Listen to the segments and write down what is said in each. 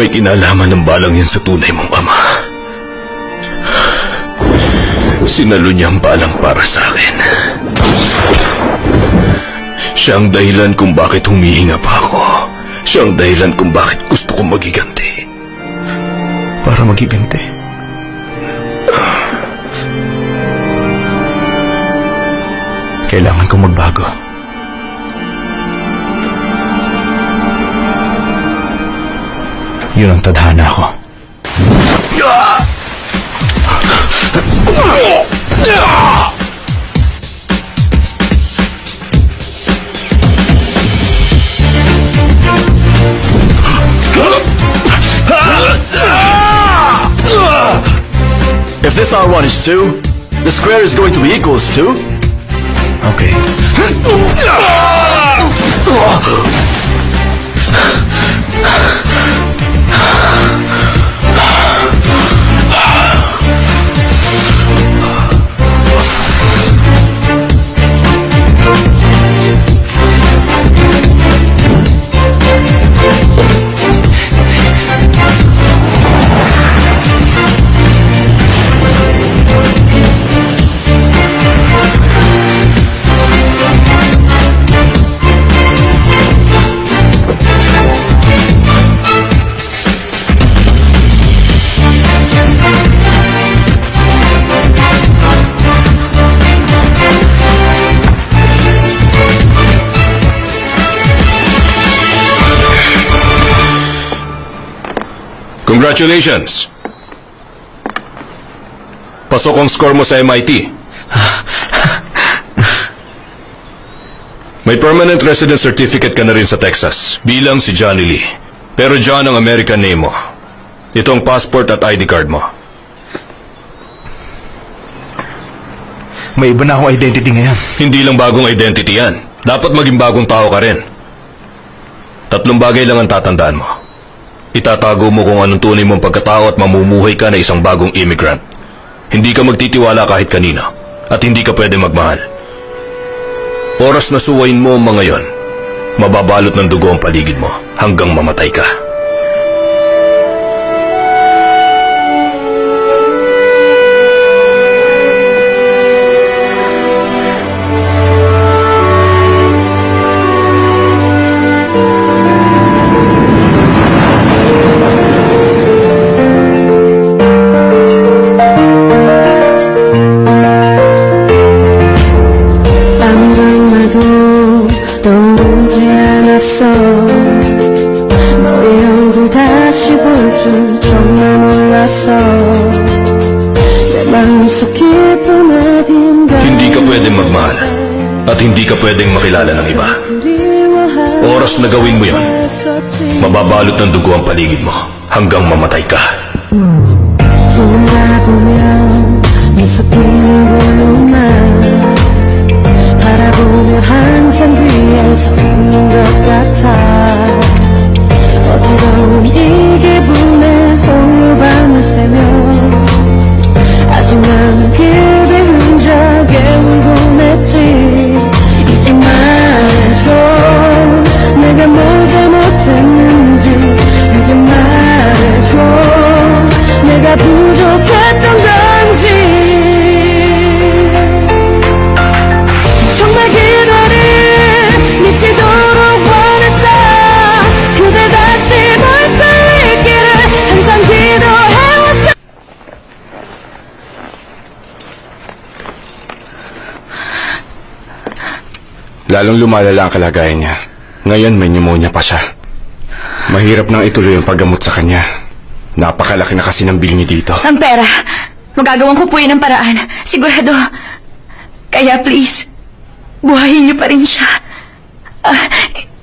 May kinalaman ng balang yan sa tunay mong ama. Sinalo niya ang balang para sa akin. Siya ang dahilan kung bakit humihinga pa ako. Siya ang dahilan kung bakit gusto kong magiganti. Para magiganti? Kailangan kong magbago. Yun ang tadhana ko. If this R1 is 2, the square is going to be equals 2. Okay. Congratulations! Pasok ang score mo sa MIT. May permanent residence certificate ka na rin sa Texas, bilang si Johnny Lee. Pero John ang American name mo. Ito ang passport at ID card mo. May iba na akong identity ngayon. Hindi lang bagong identity yan. Dapat maging bagong tao ka rin. 3 bagay lang ang tatandaan mo. Itatago mo kung anong tunay mong pagkatao at mamumuhay ka na isang bagong immigrant. Hindi ka magtitiwala kahit kanino at hindi ka pwede magmahal. Oras na suwayin mo ang mga yon, mababalot ng dugo ang paligid mo hanggang mamatay ka. Hindi ka pwedeng magmahal at hindi ka pwedeng makilala ng iba. Oras na gawin mo yon, mababalot ng dugo ang paligid mo hanggang mamatay ka. 바라보며 항상 귀에 서 있는 것 같아. 어지러운 이 기분에 홀로 밤을 새며 아직 나는 그대 흔적에 울곤 했지. 이제 말해줘 내가 뭘 잘못했는지. 이제 말해줘 내가 부족했던 건지. 정말 그대를 미치도록 원했어. 그대 다시 날 살리기를 항상 기도해왔어. Lalong lumalala ang kalagayan niya. Ngayon may pneumonia pa siya. Mahirap nang ituloy ang paggamot sa kanya. Napakalaki na kasi ng bill niyo dito. Ang pera. Magagawan ko po yun ng paraan. Sigurado. Kaya please, buhayin niyo pa rin siya.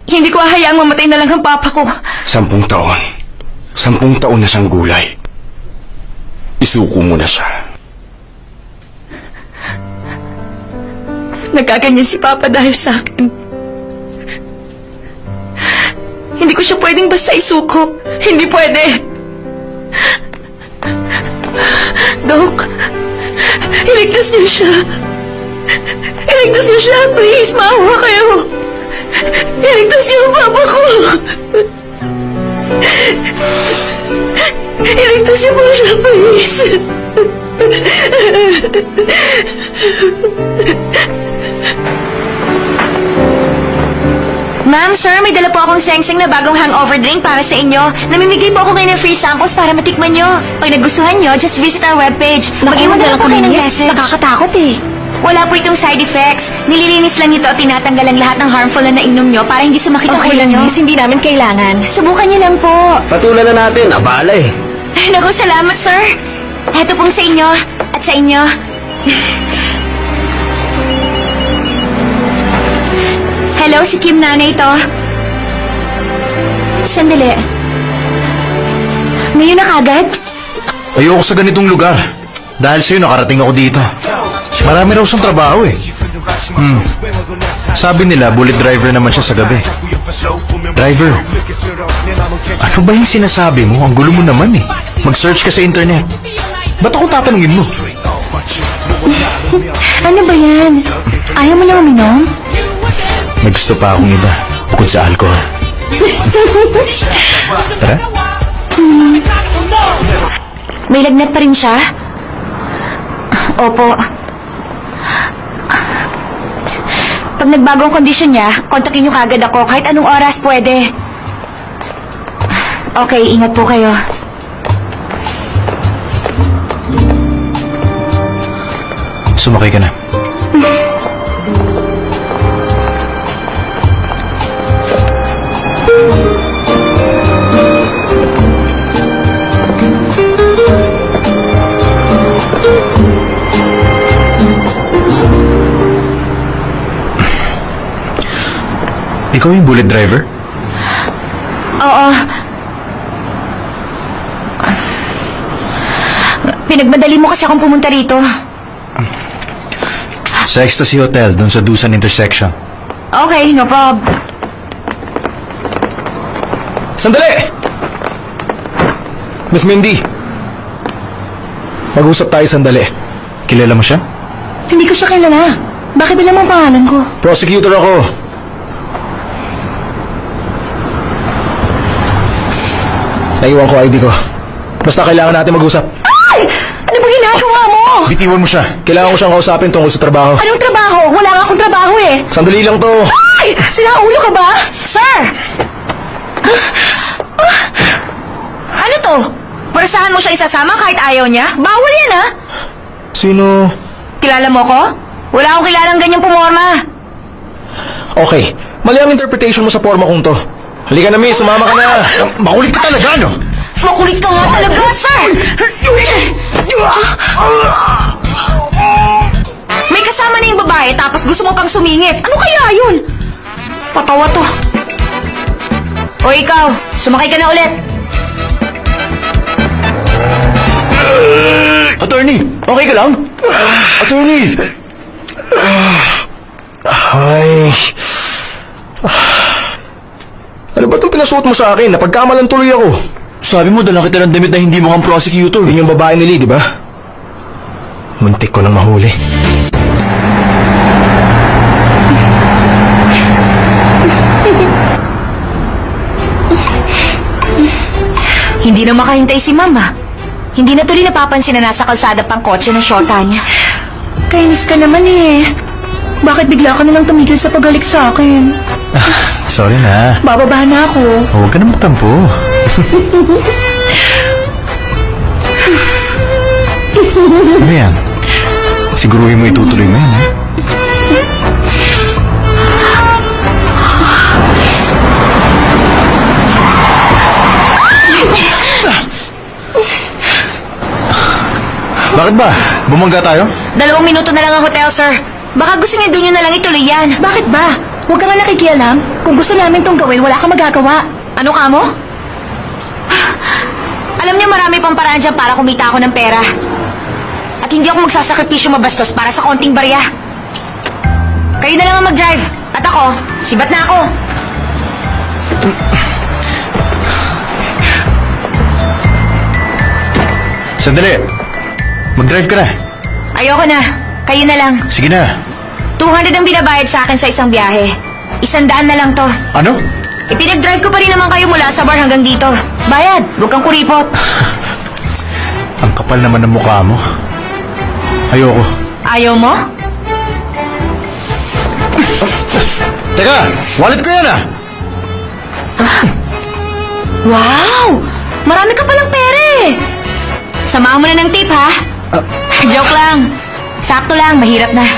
Hindi ko hahayaang mamatay na lang ang papa ko. 10 taon. 10 taon na siyang gulay. Isuko mo na siya. Nagkaganyan si Papa dahil sa akin. Hindi ko siya pwedeng basta isuko. Hindi pwede. Dok, iligtas niyo siya. Iligtas niyo siya, please. Maawa kayo. Iligtas niyo ang papa ko. Iligtas niyo po siya, please. Ma'am, sir, may dala po akong seng-seng na bagong hangover drink para sa inyo. Namimigay po ako ngayon ng free samples para matikman nyo. Pag nagustuhan nyo, just visit our webpage. Mag-iwan na lang po kayo ng message. Nakakatakot eh. Wala po itong side effects. Nililinis lang ito at tinatanggal ang lahat ng harmful na nainom nyo para hindi sumakit ang ulo nyo. Hindi namin kailangan. Subukan nyo lang po. Patulan na natin, abala eh. Ay, naku, salamat, sir. Eto pong sa inyo at sa inyo. Hello, si Kim nanay ito. Sandali. Ngayon na kagad? Ayoko sa ganitong lugar. Dahil sa'yo nakarating ako dito. Marami raw siyang trabaho eh. Sabi nila, bullet driver naman siya sa gabi. Driver, ano ba yung sinasabi mo? Ang gulo mo naman eh. Mag-search ka sa internet. Ba't ako tatanungin mo? Ano ba yan? Ayaw mo lang uminom? May gusto pa akong iba bukod sa alcohol. Tara. May lagnat pa rin siya? Opo. Pag nagbago ang kondisyon niya, kontakin niyo kagad ako kahit anong oras pwede. Okay, ingat po kayo. Sumakay ka na. Ikaw yung bullet driver? Oo. Pinagmadali mo kasi akong pumunta rito. Sa Ecstasy Hotel, doon sa Dusan Intersection. Okay, no prob. Sandali! Miss Mindy. Mag-usap tayo sandali. Kilala mo siya? Hindi ko siya kilala. Bakit alam ang pangalan ko? Prosecutor ako. Naiwan ko ID ko. Basta kailangan natin mag-usap. Ay! Ano ba ginagawa mo? Bitiwan mo siya. Kailangan ko siyang kausapin tungkol sa trabaho. Anong trabaho? Wala nga akong trabaho eh. Sandali lang to. Ay! Sinaulo ka ba? Sir! Ano to? Purasahan mo siya isasama kahit ayaw niya? Bawal yan ah! Sino? Kilala mo ko? Wala akong kilalang ganyang pumorma. Okay. Mali ang interpretation mo sa forma kong to. Halika na, miss. Sumama ka na. Makulit ka talaga, no? Makulit ka nga talaga, sir! May kasama na yung babae tapos gusto mo pang sumingit. Ano kaya yun? Patawa to. O ikaw, sumakay ka na ulit. Attorney, okay ka lang? Attorney! Ay... Ano ba itong pinasuot mo sa akin? Napagkamalan tuloy ako. Sabi mo, dala kita ng damit na hindi mo kang prosecutor. Yun yung babae ni Lee, di ba? Muntik ko nang mahuli. Hindi na makahintay si Mama. Hindi na tuloy napapansin na nasa kalsada pang kotse ng shorta niya. Kainis ka naman eh. Bakit bigla ka nalang tumigil sa paghalik sa akin? Sorry na. Bababa na ako. Huwag ka na magtampo. Ano yan? Siguruhin mo itutuloy mo yan, ha? Bakit ba? Bumangga tayo? 2 minuto na lang ang hotel, sir. Baka gusto niya doon nyo na lang ituloy yan. Bakit ba? Huwag ka nga nakikialam. Kung gusto namin tong gawin, wala kang magagawa. Ano ka mo? Alam niyo marami pang paraan dyan para kumita ako ng pera. At hindi ako magsasakripisyo mabastos para sa konting barya. Kayo na lang ang mag-drive. At ako, sibat na ako. Sandali. Mag-drive ka na. Ayoko na. Kayo na lang. Sige na. 200 ang binabayad sa akin sa isang biyahe. 100 na lang to. Ano? Ipinag-drive ko pa rin naman kayo mula sa bar hanggang dito. Bayad, huwag kang kuripot. Kapal naman ng mukha mo. Ayoko. Ayaw mo? Teka! Wallet ko yan ah! Wow! Marami ka palang pera eh! Samahan mo na ng tip, ha? Joke lang. Sakto lang, mahirap na.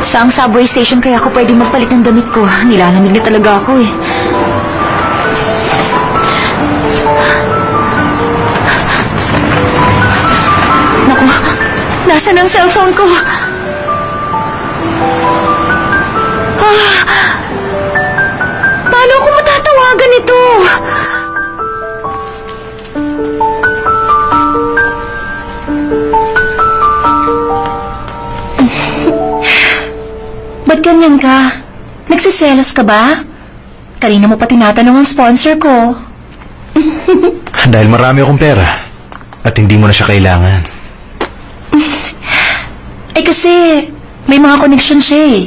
Saang subway station kaya ako pwede magpalit ng damit ko? Nilalamig na talaga ako eh. Naku, nasaan ang cellphone ko? Paano ako matatawagan ito? Ba't ganyan ka? Nagsiselos ka ba? Kanina mo pa tinatanong ang sponsor ko. Dahil marami akong pera. At hindi mo na siya kailangan. Eh kasi, may mga connection siya eh.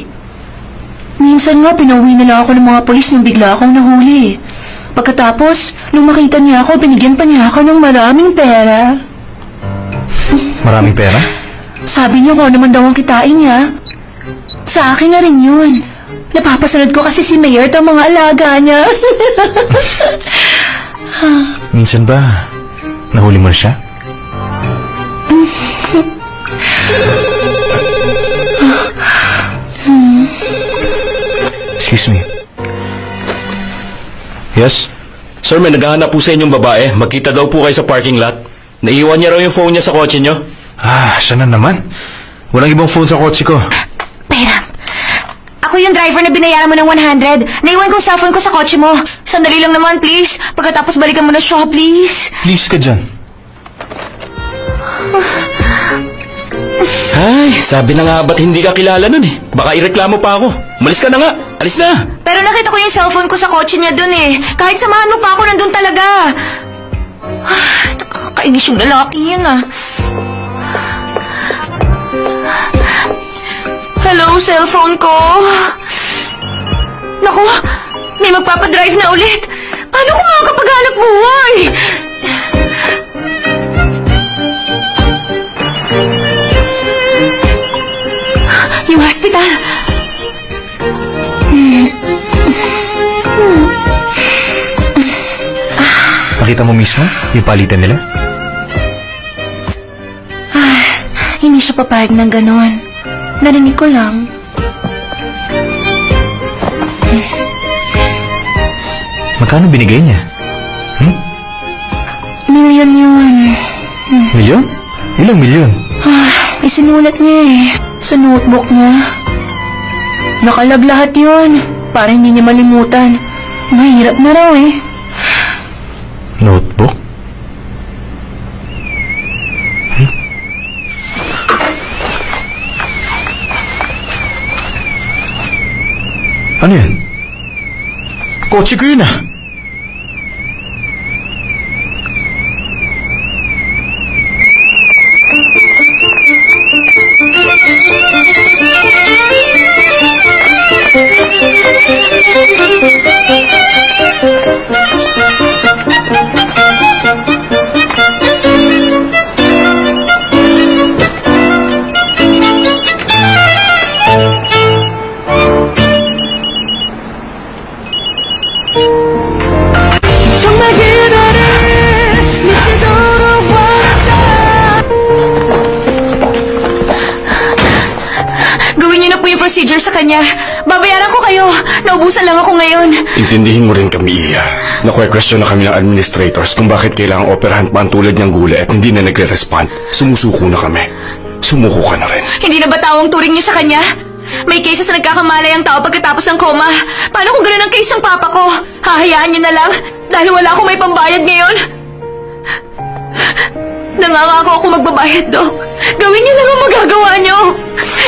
Minsan nga, pinauwi na lang ako ng mga polis nung bigla akong nahuli. Pagkatapos, nung makita niya ako, binigyan pa niya ako ng maraming pera. Maraming pera? Sabi niya ko naman daw ang kitain niya. Sa akin na rin yun. Napapasunod ko kasi si Mayor at ang mga alaga niya. Minsan ba, nahuli mo na siya? Excuse me. Yes? Sir, may naghahanap po sa inyong babae. Magkita daw po kayo sa parking lot. Naiiwan niya raw yung phone niya sa kotse niyo. Ah, siya na naman. Walang ibang phone sa kotse ko. Pera. Ako yung driver na binayaran mo ng 100. Naiwan ko yung cellphone ko sa kotse mo. Sandali lang naman, please. Pagkatapos balikan mo na siya, please. Please ka dyan. Ay, sabi na nga ba't hindi ka kilala nun eh. Baka ireklamo pa ako. Umalis ka na nga. Alis na. Pero nakita ko yung cellphone ko sa kotse niya dun eh. Kahit samahan mo pa ako, nandun talaga. Nakakainis yung lalaki yan ah. Hello, cellphone ko. Naku, may magpapadrive na ulit. Paano ko makakapaghanap buhay? Yung hospital. Nakita mo mismo yung palitan nila? Hindi siya papayag ng ganon. Narinig ko lang. Magkano binigay niya? Milyon yun. Milyon? Ilang milyon? Isinulat niya eh. Sa notebook niya. Nakalag lahat yun. Para hindi niya malimutan. Mahirap na raw eh. Notebook? Ano yan? Kotse ko yun ah! Gawin niyo na po yung procedure sa kanya. Babayaran ko kayo. Naubusan lang ako ngayon. Intindihin mo rin kami, Iya. Nakuha-question na kami ng administrators kung bakit kailangang operahan pa ang tulad niyang gulay at hindi na nagre-respond. Sumusuko na kami. Sumuko ka na rin. Hindi na ba tawang turing niyo sa kanya? May cases na nagkakamalay ang tao pagkatapos ng coma. Paano kung gano'n ang case ng papa ko? Hahayaan niyo na lang dahil wala akong may pambayad ngayon. Nangangako ako magbabayad, Dok. Gawin niyo lang ang magagawa niyo?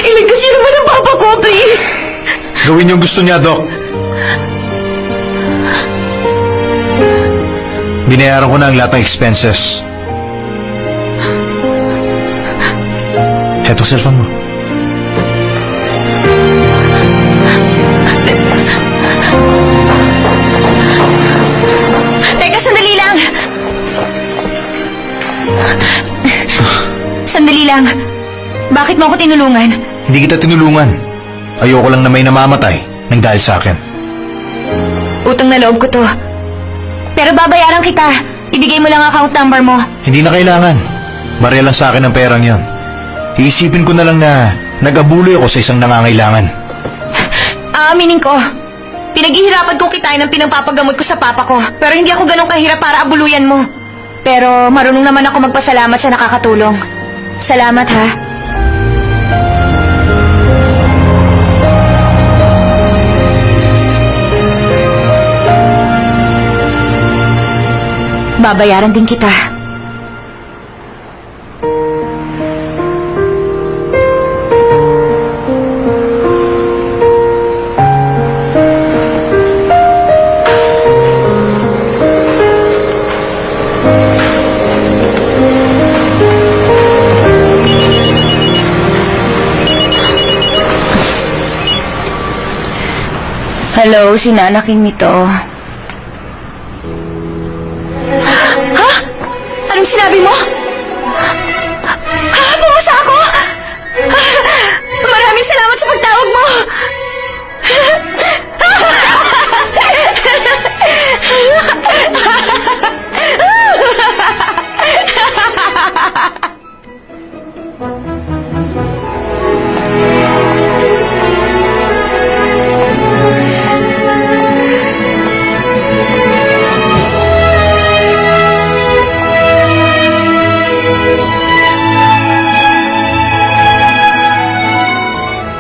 Iligtas niyo naman ang papa ko, please! Gawin yung gusto niya, Doc. Binayaran ko na ang lahat ng expenses. Heto cellphone mo. Teka, sandali lang! Sandali lang. Bakit mo ako tinulungan? Hindi kita tinulungan. Ayoko lang na may namamatay nang dahil sa akin. Utang na loob ko to. Pero babayaran kita. Ibigay mo lang ang account number mo. Hindi na kailangan. Barya lang sa akin ang perang yon. Iisipin ko na lang na nag-abuloy ako sa isang nangangailangan. Aaminin ko. Pinaghihirapan kong kitain ang pinagpapagamot ko sa papa ko. Pero hindi ako ganun kahirap para abuluyan mo. Pero marunong naman ako magpasalamat sa nakakatulong. Salamat, ha? Babayaran din kita. Hello, si Nana Kimi to. Ha? Anong sinabi mo? Ha? Pumasa ako? Maraming salamat sa pagtawag mo.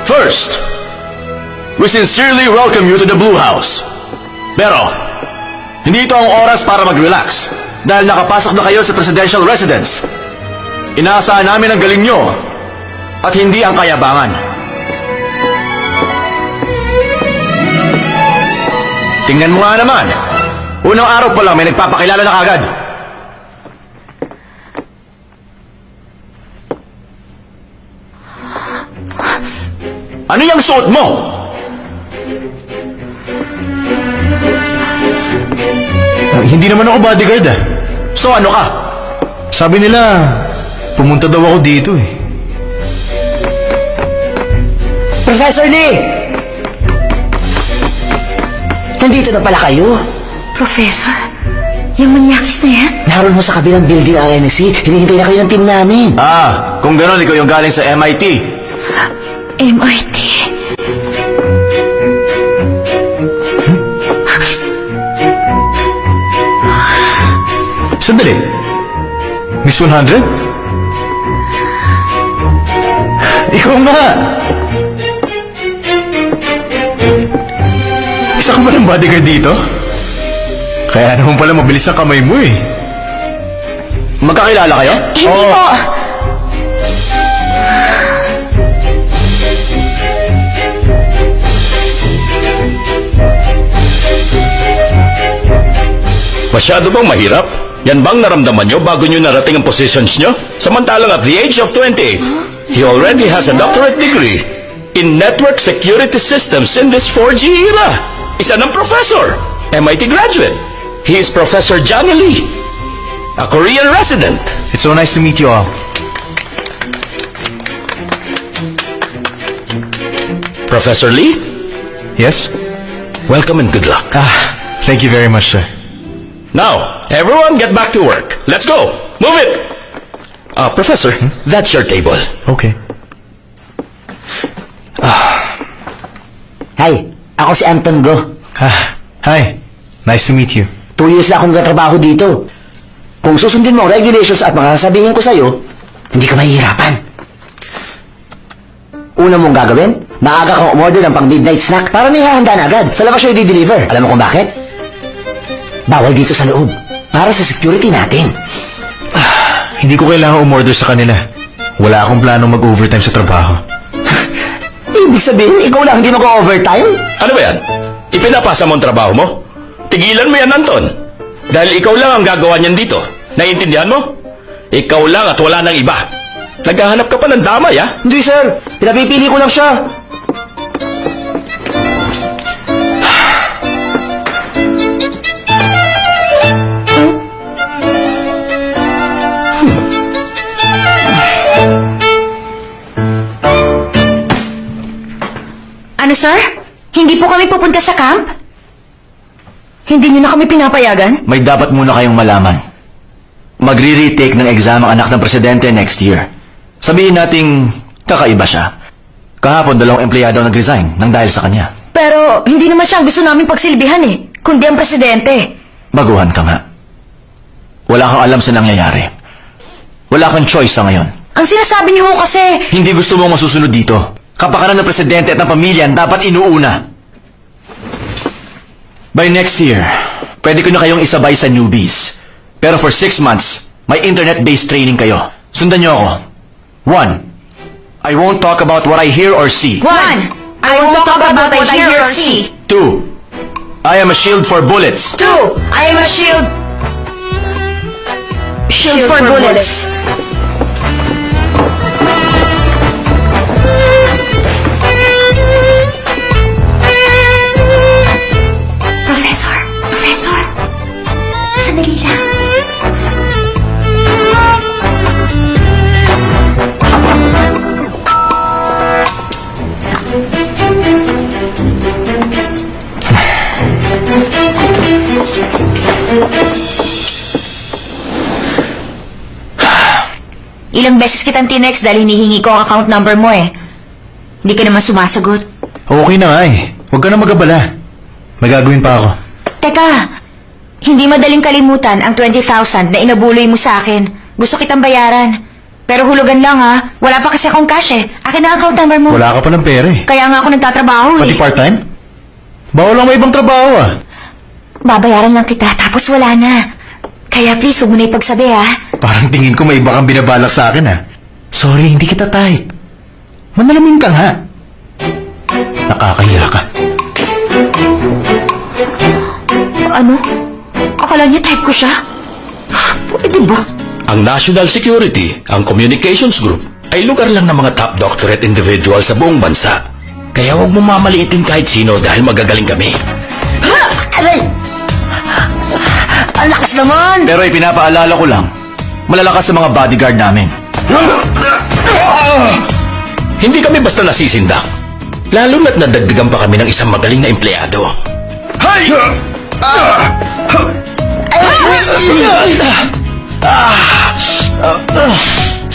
First, we sincerely welcome you to the Blue House. Pero, hindi ito ang oras para mag-relax dahil nakapasok na kayo sa presidential residence. Inaasahan namin ang galing nyo at hindi ang kayabangan. Tingnan mo nga naman. Unang araw pa lang may nagpapakilala na kagad. Ano yung suot mo? Hindi naman ako bodyguard ah. So ano ka? Sabi nila, pumunta daw ako dito eh. Professor Lee! Nandito na pala kayo. Professor, yung manyakis na yan? Naroon mo sa kabilang building ang NSC. Hinihintay na kayo ng team namin. Ah, kung gano'n ikaw yung galing sa MIT. MIT. Sandali. Miss 100? Ikaw nga! Isa ka ba ng bodyguard dito? Kaya naman pala mabilis ang kamay mo eh. Magkakilala kayo? Hindi po. Masyado bang mahirap? Yan bang naramdaman nyo bago nyo narating ang positions nyo? Samantalang at the age of 28, he already has a doctorate degree in network security systems in this 4G era. Isa ng professor, MIT graduate. He is Professor Johnny Lee, a Korean resident. It's so nice to meet you all. Professor Lee, Yes? welcome and good luck. Thank you very much, sir. Now, everyone get back to work. Let's go. Move it. Professor, that's your table. Okay. Hi, ako si Anton Go. Hi. Nice to meet you. 2 years na akong nagtatrabaho dito. Kung susundin mo ang regulations at mga sasabihin ko sa'yo, hindi ka mahihirapan. Una mong gagawin, maaga kang umorder ng pang midnight snack para may hahanda na agad. Sa labas siya i-deliver. Alam mo kung bakit? Bawal dito sa loob. Para sa security natin. Hindi ko kailangan umorder sa kanila. Wala akong planong mag-overtime sa trabaho. Ibig sabihin, ikaw lang hindi mag-overtime? Ano ba yan? Ipinapasa mo ang trabaho mo? Tigilan mo yan, Anton. Dahil ikaw lang ang gagawa niyan dito. Naiintindihan mo? Ikaw lang at wala nang iba. Naghahanap ka pa ng damay, ha? Hindi, sir. Pinapipili ko lang siya. Ano, sir? Hindi po kami pupunta sa camp? Hindi niyo na kami pinapayagan? May dapat muna kayong malaman. Magre-retake ng exam ang anak ng presidente next year. Sabihin nating kakaiba siya. Kahapon 2 empleyado ang nag-resign nang dahil sa kanya. Pero hindi naman siya ang gusto namin pagsilbihan eh, kundi ang presidente. Baguhan ka nga. Wala kang alam sa nangyayari. Wala kang choice sa ngayon. Ang sinasabi niyo ho kasi, Hindi gusto mong masusunod dito. Kapakanan ng presidente at ng pamilya ang dapat inuuna. By next year, pwede ko na kayong isabay sa newbies. Pero for 6 months, may internet-based training kayo. Sundan niyo ako. 1. I won't talk about what I hear or see. 1. I won't talk about what I hear or see. 2. I am a shield for bullets. 2. I am a shield. Shield for bullets. Professor. Sandali lang. Ilang beses kitang tinext dahil hinihingi ko ang account number mo eh. Hindi ka naman sumasagot. Okay na nga eh. Huwag ka na magabala. May gagawin pa ako. Teka, hindi madaling kalimutan ang 20,000 na inabuloy mo sa akin. Gusto kitang bayaran. Pero hulugan lang ha. Wala pa kasi akong cash eh. Akin na ang account number mo. Wala ka pa ng pera eh. Kaya nga ako nagtatrabaho eh. Pati part-time? Bawal lang may ibang trabaho ah. Babayaran lang kita tapos wala na. Kaya please, huwag mo na ipagsabi ha. Parang tingin ko may iba kang binabalak sa akin ah. Sorry, hindi kita type. Manalamin ka nga. Nakakahiya ka. Ano? Akala niya type ko siya? Pwede ba? Ang National Security, ang Communications Group, ay lugar lang ng mga top doctorate individual sa buong bansa. Kaya huwag mo mamaliitin kahit sino dahil magagaling kami. Aray! Ang lakas naman! Pero ipinapaalala ko lang, malalakas sa mga bodyguard namin. Hindi kami basta nasisindak. Lalo na't nadagdagan pa kami ng isang magaling na empleyado. Hay!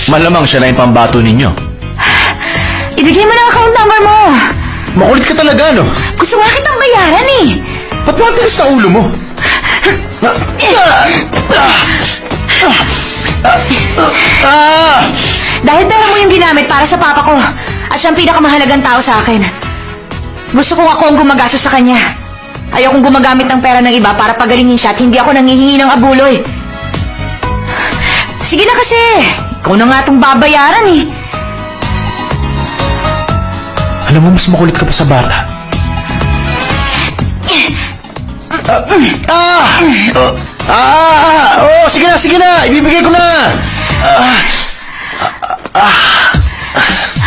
Malamang siya na yung pambato ninyo. Ibigay mo na ang account number mo. Makulit ka talaga no? Gusto nga kitang bayaran eh. Ba't matigas sa ulo mo? Dahil pera mo yung ginamit para sa papa ko at siyang pinakamahalagang tao sa akin. Gusto kong ako ang gumagastos sa kanya. Ayokong gumagamit ng pera ng iba para pagalingin siya at hindi ako nanghihingi ng abuloy. Sige na kasi. Ikaw na nga itong babayaran eh. Alam mo, mas makulit ka pa sa bata. Sige na! Ibibigay ko na!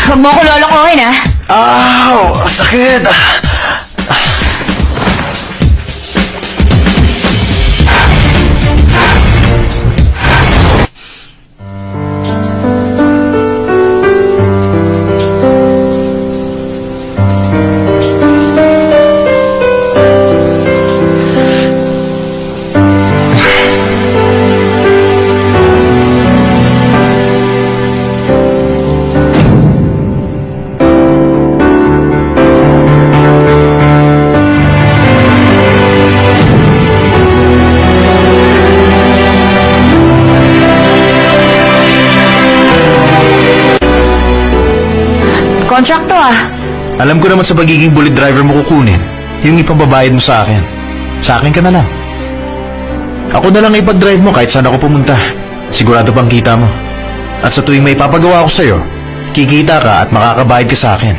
Huwag mo ako lolokohin ha. Sakit! Contract to ah. Alam ko naman sa pagiging bullet driver mo kukunin, yung ipambabayad mo sa akin. Sa akin ka na lang. Ako na lang ipag-drive mo kahit saan ako pumunta. Sigurado pang kita mo. At sa tuwing may papagawa ko sa'yo, kikita ka at makakabayad ka sa akin.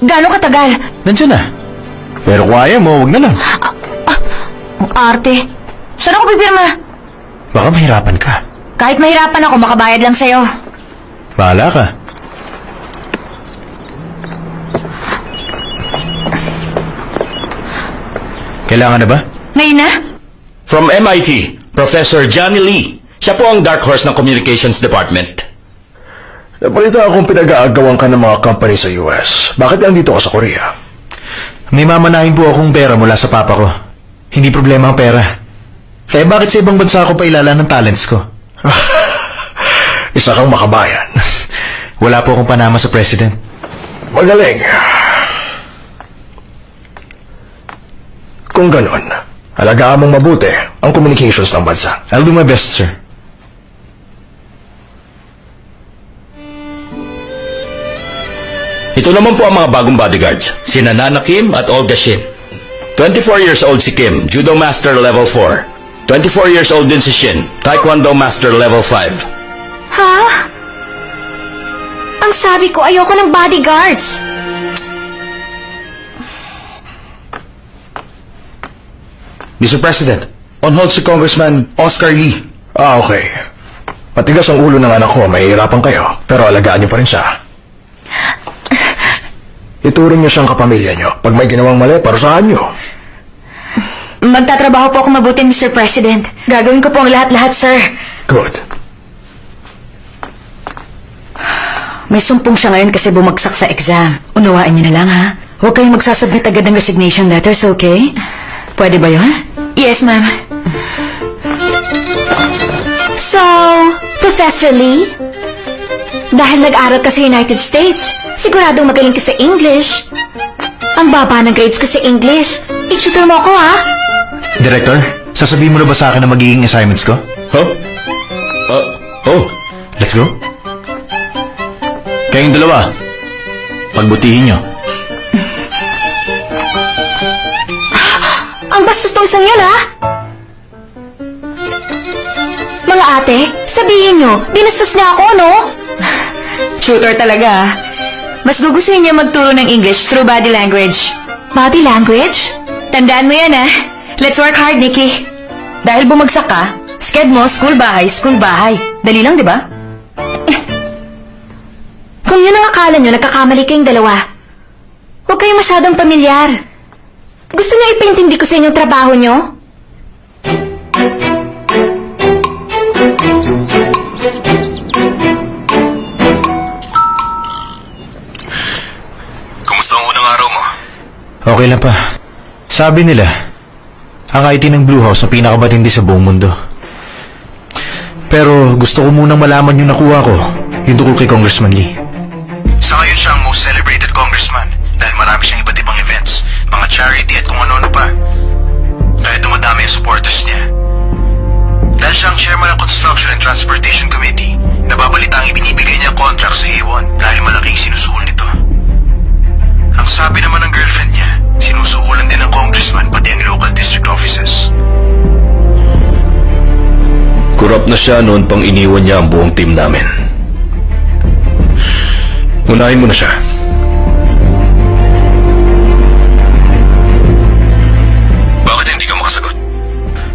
Gaano katagal? Nandiyan na. Pero kung ayaw mo, wag na lang. Ang arte. Saan ako pipirma? Baka mahirapan ka. Kahit mahirapan ako, makabayad lang sa'yo. Bahala ka. Kailangan na ba? Ngayon na? From MIT, Professor Johnny Lee. Siya po ang dark horse ng Communications Department. Nabalita akong pinag-aagawan ka ng mga company sa US. Bakit nandito ka sa Korea? May mamanahin po akong pera mula sa papa ko. Hindi problema ang pera. Kaya bakit sa ibang bansa ako pa ilala ng talents ko? Isa kang makabayan. Wala po akong panama sa president. Magaling. Kung ganon, alagaan mong mabuti ang communications ng bansa. I'll do my best, sir. Ito naman po ang mga bagong bodyguards. Sina Nana Kim at Olga Shin. 24 years old si Kim, Judo Master Level 4. 24 years old din si Shin, Taekwondo Master Level 5. Ha? Ang sabi ko, ayoko ng bodyguards. Mr. President, on hold si Congressman Oscar Lee. Ah, okay. Matigas ang ulo ng anak ko, mahihirapan kayo, pero alagaan niyo pa rin siya. Ituring niyo siyang kapamilya niyo. Pag may ginawang mali, parusahan niyo. Magtatrabaho po ako mabuti, Mr. President. Gagawin ko po ang lahat-lahat, sir. Good. May sumpong siya ngayon kasi bumagsak sa exam. Unawain niyo na lang, ha? Huwag kayong magsasubmit agad ng resignation letters, okay? Pwede ba yun? Yes, ma'am. So, Professor Lee? Dahil nag-aral ka sa United States, siguradong magaling ka sa English. Ang baba ng grades ko sa English. I-tutor mo ako, ha? Director, sasabihin mo na ba sa akin ang magiging assignments ko? Huh? Oh, Let's go. Kayong dalawa, pagbutihin nyo. Ang bastos tong isang yun, ha? Mga ate, sabihin nyo, binastos niya ako, no? Tutor talaga, ha? Mas gugustuhin niya magturo ng English through body language. Body language? Tandaan mo yan, ha? Let's work hard, Nikki. Dahil bumagsak ka, sked mo, school-bahay, school-bahay. Dali lang, di ba? Kung yun ang akala nyo, nagkakamali kayong dalawa. Huwag kayong masyadong pamilyar. Gusto niyo ipaintindi ko sa inyong trabaho niyo? Kumusta ang unang araw mo? Okay lang pa. Sabi nila, ang IT ng Blue House ang pinakamatindi sa buong mundo. Pero gusto ko munang malaman yung nakuha ko, yung tungkol kay Congressman Lee. Sa ngayon siya ang most celebrated congressman dahil marami siyang iba't ibang events, mga charity at kung ano-ano pa. Kaya dumadami ang supporters niya. Dahil siya ang chairman ng Construction and Transportation Committee, nababalita ang ibinibigay niya ang contract sa A1 dahil malaking sinusuol nito. Ang sabi naman ng girlfriend niya, sinusuulan din ng congressman pati ang local district offices. Kurap na siya noon pang iniwan niya ang buong team namin. Unahin mo na siya. Bakit hindi ka makasagot?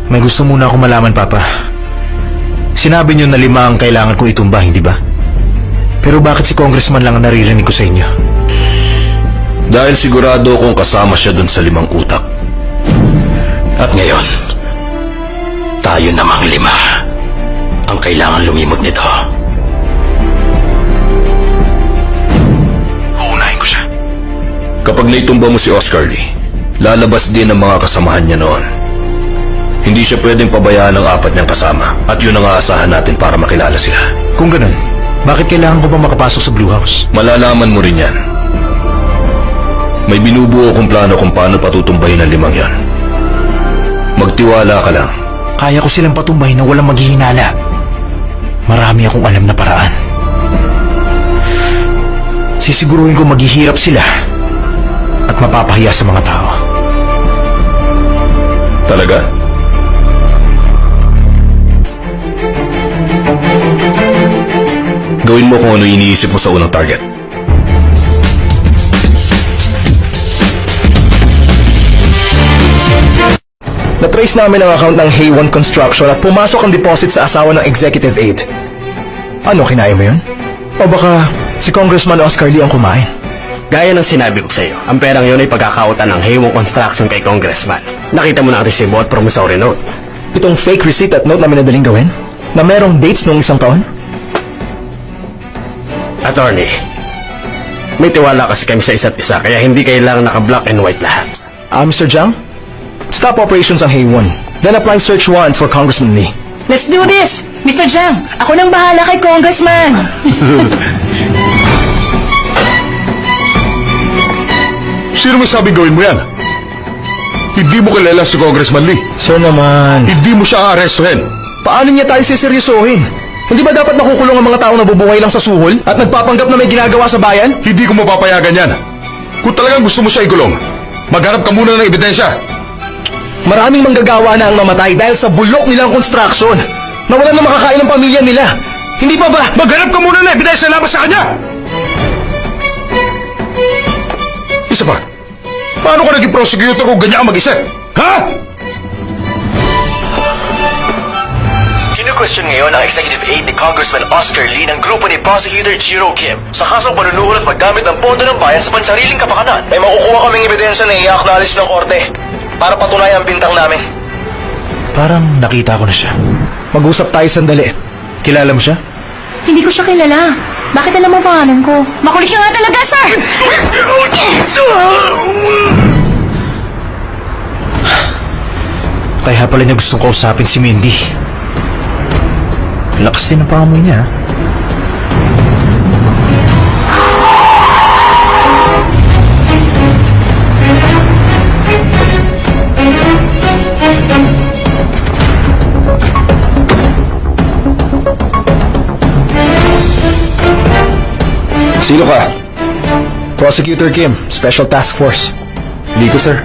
May gusto muna ako malaman, Papa. Sinabi niyo na 5 ang kailangan kong itumba, hindi ba? Pero bakit si Congressman lang ang naririnig ko sa inyo? Dahil sigurado kong kasama siya dun sa 5 utak. At ngayon, tayo namang 5 ang kailangan lumimot nito. Uunahin ko siya. Kapag naitumba mo si Oscar Lee, lalabas din ang mga kasamahan niya noon. Hindi siya pwedeng pabayaan ng 4 niyang kasama at yun ang aasahan natin para makilala sila. Kung ganun, bakit kailangan ko pa makapasok sa Blue House? Malalaman mo rin yan. May binubuo kong plano kung paano patutumbahin ang 5 yan. Magtiwala ka lang. Kaya ko silang patumbahin na walang maghihinala. Marami akong alam na paraan. Sisiguruhin ko maghihirap sila at mapapahiya sa mga tao. Talaga? Gawin mo kung ano iniisip mo sa unang target. Na-trace namin ang account ng Hay1 Construction at pumasok ang deposit sa asawa ng executive aide. Ano, kinaya mo yun? O baka si Congressman Oscar Lee ang kumain? Gaya ng sinabi ko sa iyo, ang perang yun ay pagkakautan ng Hay1 Construction kay Congressman. Nakita mo na ang resibo at promissory note. Itong fake receipt at note na minadaling gawin? Na merong dates noong isang taon? Attorney, may tiwala kasi kami sa isa't isa kaya hindi kailangan naka-black and white lahat. Mr. Jiang? Stop operations ang Hay1. Then apply search warrant for Congressman Lee. Let's do this! Mr. Jiang, ako nang bahala kay Congressman! Sino may sabing gawin mo yan? Hindi mo kilala si Congressman Lee. Sir naman, Hindi mo siya aarestuhin. paano niya tayo siseryosohin? Hindi ba dapat makukulong ang mga taong nabubuhay lang sa suhol at nagpapanggap na may ginagawa sa bayan? Hindi ko mapapayagan yan. Kung talagang gusto mo siya igulong, maghanap ka muna ng ebidensya. Maraming manggagawa na ang mamatay dahil sa bulok nilang construction. Nawalan na makakain ng pamilya nila. Hindi pa ba? Maghanap ka muna ng ebidensya laban sa kanya! Isa pa, paano ka naging prosecutor kung ganyan ang mag-isip? Ha? Kinu-question ngayon ang executive aide ni Congressman Oscar Lee ng grupo ni Prosecutor Jiro Kim sa kasong panunuhol at paggamit ng pondo ng bayan sa pansariling kapakanan. May makukuha kaming ebidensya na i-acknowledge ng korte para patunayan ang bintang namin. Parang nakita ko na siya. Mag-usap tayo sandali. Kilala mo siya? Hindi ko siya kilala. Bakit alam mo ang pangalan ko? Makulit ka nga talaga, sir! Kaya pala niya gustong kausapin si Mindy. Lakas din ang pangamoy niya. Sino ka? Prosecutor Kim, Special Task Force. Dito, sir.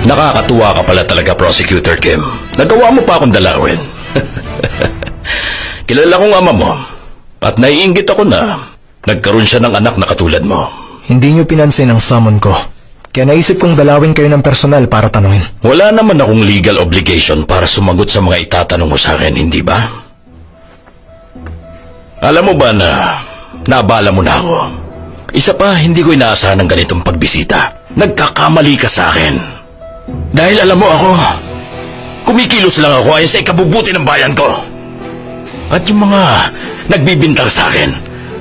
Nakakatuwa ka pala talaga, Prosecutor Kim. Nagawa mo pa akong dalawin. Kilala kong ama mo at naiinggit ako na nagkaroon siya ng anak na katulad mo. Hindi niyo pinansin ang summon ko. Kaya naisip kong dalawin kayo ng personal para tanungin. Wala naman akong legal obligation para sumagot sa mga itatanong mo sa akin, hindi ba? Alam mo ba na naabala mo na ako? Isa pa, hindi ko inaasahan ng ganitong pagbisita. Nagkakamali ka sa akin. Dahil alam mo ako, kumikilos lang ako ayon sa ikabubuti ng bayan ko. At yung mga nagbibintang sa akin,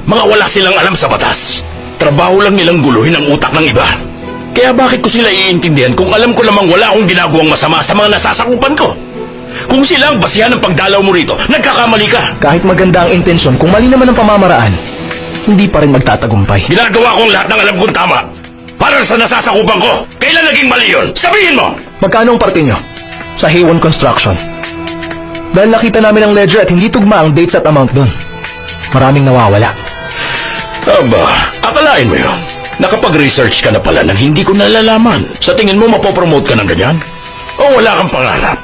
mga wala silang alam sa batas. Trabaho lang nilang guluhin ang utak ng iba. Kaya bakit ko sila iintindihan kung alam ko lamang wala akong ginagawang masama sa mga nasasakupan ko? Kung sila ang basihan ng pagdalaw mo rito, nagkakamali ka. Kahit maganda ang intensyon, kung mali naman ang pamamaraan, hindi pa rin magtatagumpay. Ginagawa kong lahat ng alam kong tama. Para sa nasasakupan ko, kailan naging mali yun? Sabihin mo! Magkano ang parte nyo? Sa Hay1 Construction. Dahil nakita namin ang ledger at hindi tugma ang dates at amount doon. Maraming nawawala. Aba, akalain mo yun. Nakapag-research ka na pala nang hindi ko nalalaman. Sa tingin mo mapopromote ka ng ganyan? O wala kang pangarap?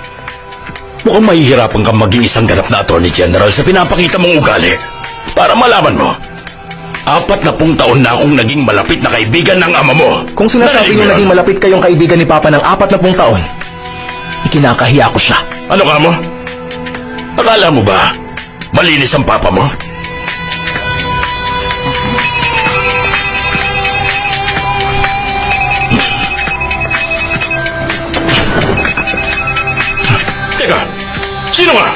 Mukhang mahihirapan kang maging isang ganap na Attorney General sa pinapakita mong ugali. Para malaman mo, 40 taon na akong naging malapit na kaibigan ng ama mo. Kung sinasabi niyo naging malapit kayong kaibigan ni Papa ng 40 taon, ikinakahiya ko siya. Ano ka mo? Akala mo ba malinis ang papa mo? Teka, sino nga?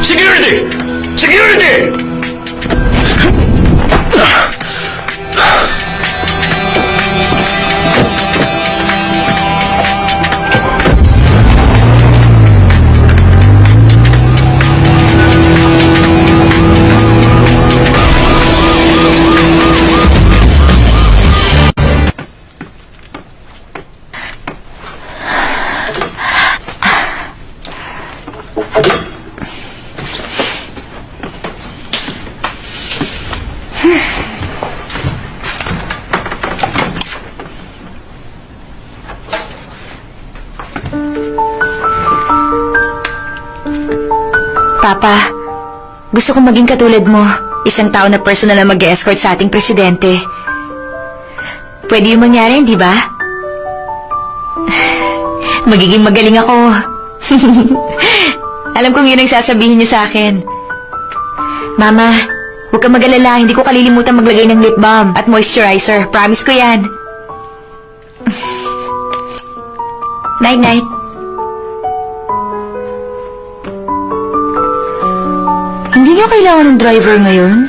Security! Security! Papa, gusto kong maging katulad mo. Isang tao na personal na mag-escort sa ating presidente. Pwede yung mangyari, di ba? Magiging magaling ako. Alam kong yun ang sasabihin niyo sa akin. Mama, huwag kang mag-alala. Hindi ko kalilimutan maglagay ng lip balm at moisturizer. Promise ko yan. Night-night. Hindi niyo kailangan ng driver ngayon?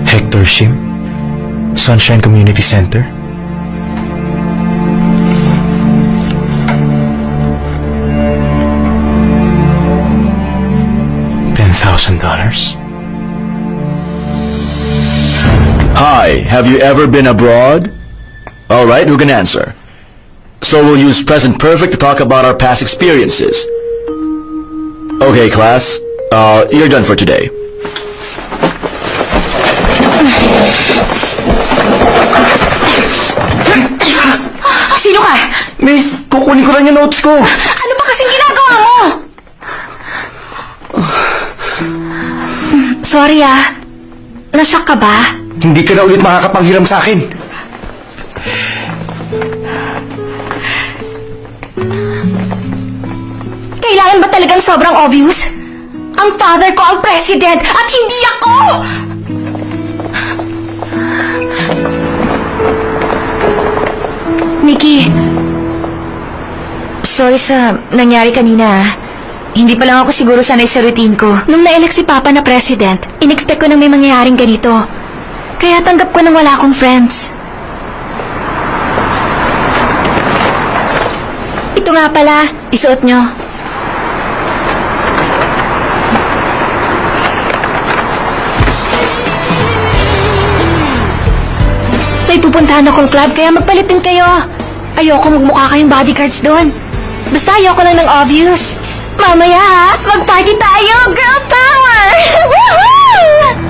Hector Shim? Sunshine Community Center? $10,000? Hi, have you ever been abroad? Alright, who can answer? So we'll use present perfect to talk about our past experiences. Okay, class. You're done for today. Sino ka? Miss, kukunin ko lang yung notes ko. Ano ba kasing ginagawa mo? Sorry Nashock ka ba? Hindi ka na ulit makakapanghiram sa akin. Kailangan ba talagang sobrang obvious? Ang father ko ang president at hindi ako! Nikki, sorry sa nangyari kanina. Hindi pa lang ako siguro sanay sa routine ko. Nung na-elect si Papa na president, in-expect ko nang may mangyayaring ganito. Kaya tanggap ko nang wala akong friends. Ito nga pala, isuot nyo. May pupuntahan akong club kaya magpalit din kayo. Ayoko magmukha kayong bodyguards doon. Basta ayoko lang ng obvious. Mamaya, mag-party tayo! Girl power! Woohoo!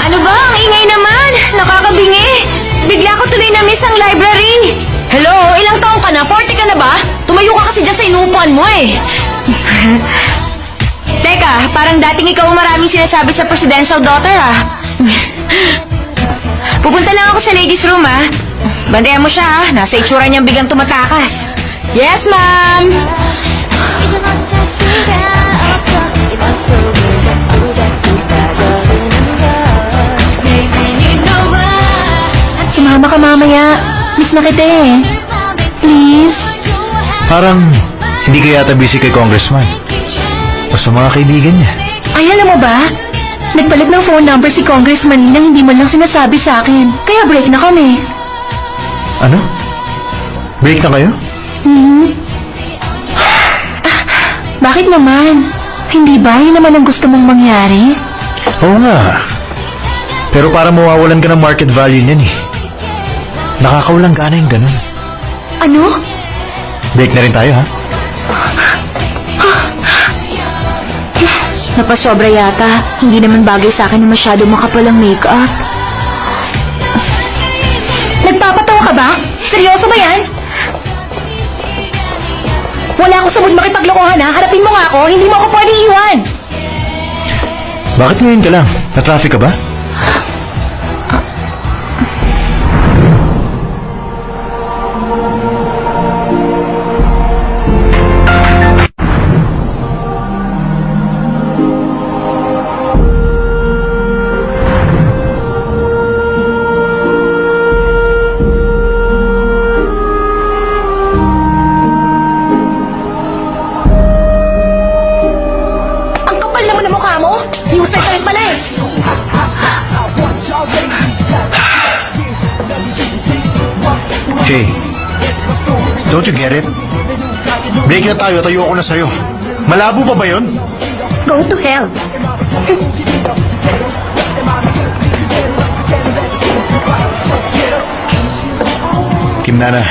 Ano ba? Ang ingay naman! Nakakabingi! Bigla ko tuloy na-miss ang library! Hello? Ilang taon ka na? 40 ka na ba? Tumayo ka kasi dyan sa inuupuan mo eh! Teka, parang dating ikaw ang maraming sinasabi sa presidential daughter Pupunta lang ako sa ladies room Bantayan mo siya Nasa itsura niyang biglang tumatakas. Yes, ma'am! Sumama ka mamaya. Miss na kita eh. Please? Parang hindi ka yata busy kay Congressman. O sa mga kaibigan niya. Ay, alam mo ba? Nagpalit ng phone number si Congressman Lee nang hindi mo lang sinasabi sa akin. Kaya break na kami. Ano? Break na kayo? Bakit naman? Hindi ba yun naman ang gusto mong mangyari? Oo nga. Pero para mawawalan ka ng market value niyan eh. Nakakawalang gana yung ganun. Ano? Break na rin tayo ha? Napasobra yata. Hindi naman bagay sa akin na masyado makapalang make-up. Nagpapatawa ka ba? Seryoso ba yan? Wala ako sa mood makipaglokohan ha. Harapin mo nga ako. Hindi mo ako pwede iwan. Bakit ngayon ka lang? Na-traffic ka ba? Hey, don't you get it? Break na tayo, tayo ako na sa'yo. Malabo pa ba yun? Go to hell. Kim Nana.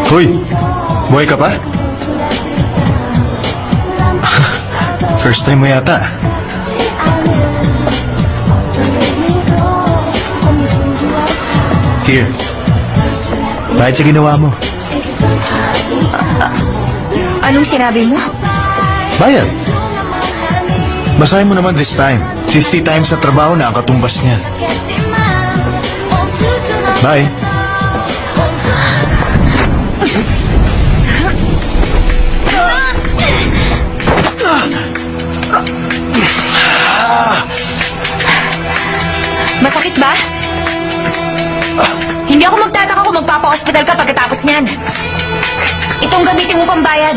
Hoy, buhay ka pa? First time mo yata. Here. Bahit sa ginawa mo. Anong sinabi mo? Bayad. Basahin mo naman this time. 50 times na trabaho na ang katumbas niya. Bye. Masakit ba? Hindi ako magtataka kung magpapa-hospital ka pagkatapos niyan. Itong gamitin mo pambayad.